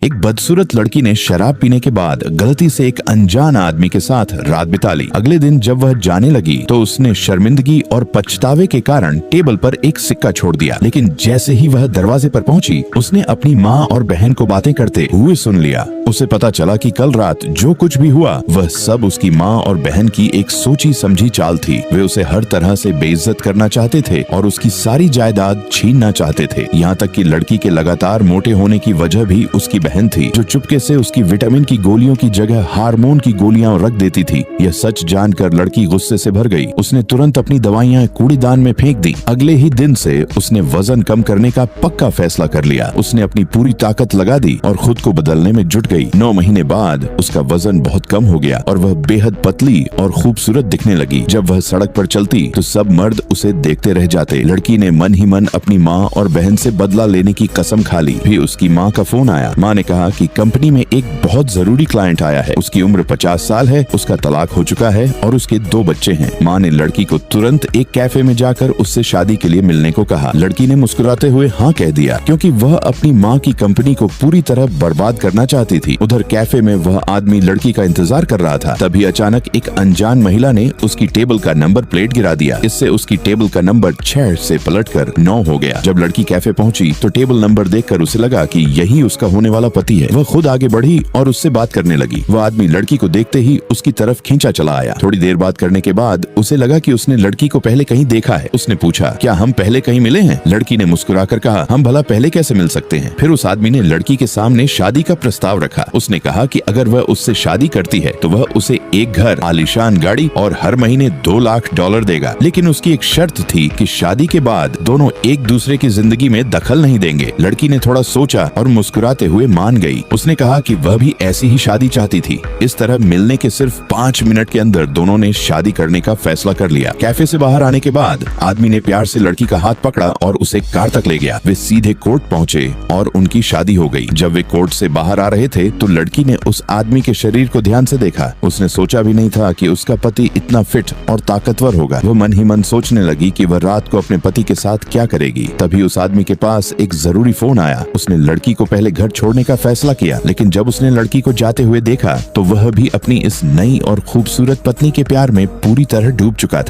एक बदसूरत लड़की ने शराब पीने के बाद गलती से एक अनजान आदमी के साथ रात बिता ली। अगले दिन जब वह जाने लगी तो उसने शर्मिंदगी और पछतावे के कारण टेबल पर एक सिक्का छोड़ दिया। लेकिन जैसे ही वह दरवाजे पर पहुंची, उसने अपनी माँ और बहन को बातें करते हुए सुन लिया। उसे पता चला कि कल रात जो कुछ भी हुआ वह सब उसकी माँ और बहन की एक सोची समझी चाल थी। वे उसे हर तरह से बेइज्जत करना चाहते थे और उसकी सारी जायदाद छीनना चाहते थे। यहाँ तक कि लड़की के लगातार मोटे होने की वजह भी उसकी बहन थी, जो चुपके से उसकी विटामिन की गोलियों की जगह हार्मोन की गोलियां रख देती थी। यह सच जानकर लड़की गुस्से से भर गई। उसने तुरंत अपनी दवाइयां कूड़ेदान में फेंक दी। अगले ही दिन से उसने वजन कम करने का पक्का फैसला कर लिया। उसने अपनी पूरी ताकत लगा दी और खुद को बदलने में जुट गई। 9 महीने बाद उसका वजन बहुत कम हो गया और वह बेहद पतली और खूबसूरत दिखने लगी। जब वह सड़क पर चलती तो सब मर्द उसे देखते रह जाते। लड़की ने मन ही मन अपनी माँ और बहन से बदला लेने की कसम खा ली। फिर उसकी माँ का फोन आया। माँ ने कहा कि कंपनी में एक बहुत जरूरी क्लाइंट आया है। उसकी उम्र 50 साल है, उसका तलाक हो चुका है और उसके 2 बच्चे हैं। माँ ने लड़की को तुरंत एक कैफे में जाकर उससे शादी के लिए मिलने को कहा। लड़की ने मुस्कुराते हुए हाँ कह दिया, क्योंकि वह अपनी माँ की कंपनी को पूरी तरह बर्बाद करना चाहती थी। उधर कैफे में वह आदमी लड़की का इंतजार कर रहा था। तभी अचानक एक अनजान महिला ने उसकी टेबल का नंबर प्लेट गिरा दिया। इससे उसकी टेबल का नंबर 6 से पलटकर 9 हो गया। जब लड़की कैफे पहुंची तो टेबल नंबर देखकर उसे लगा कि यही उसका होने वाला पति है। वह खुद आगे बढ़ी और उससे बात करने लगी। वह आदमी लड़की को देखते ही उसकी तरफ खींचा चला आया। थोड़ी देर बात करने के बाद उसे लगा कि उसने लड़की को पहले कहीं देखा है। उसने पूछा, क्या हम पहले कहीं मिले हैं? लड़की ने मुस्कुराकर कहा, हम भला पहले कैसे मिल सकते हैं? फिर उस आदमी ने लड़की के सामने शादी का प्रस्ताव रखा। उसने कहा कि अगर वह उससे शादी करती है तो वह उसे एक घर, आलीशान गाड़ी और हर महीने $2 लाख देगा। लेकिन उसकी एक शर्त थी कि शादी के बाद दोनों एक दूसरे की जिंदगी में दखल नहीं देंगे। लड़की ने थोड़ा सोचा और मुस्कुराते हुए मान गई। उसने कहा कि वह भी ऐसी ही शादी चाहती थी। इस तरह मिलने के सिर्फ 5 मिनट के अंदर दोनों ने शादी करने का फैसला कर लिया। कैफे से बाहर आने के बाद आदमी ने प्यार से लड़की का हाथ पकड़ा और उसे कार तक ले गया। वे सीधे कोर्ट पहुंचे और उनकी शादी हो गई। जब वे कोर्ट से बाहर आ रहे थे तो लड़की ने उस आदमी के शरीर को ध्यान से देखा। उसने सोचा भी नहीं था कि उसका पति इतना फिट और ताकतवर होगा। वो मन ही मन सोचने लगी कि वह रात को अपने पति के साथ क्या करेगी। तभी उस आदमी के पास एक जरूरी फोन आया। उसने लड़की को पहले घर छोड़ने का फैसला किया, लेकिन जब उसने लड़की को जाते हुए देखा तो वह भी अपनी इस नई और खूबसूरत पत्नी के प्यार में पूरी तरह डूब चुका था।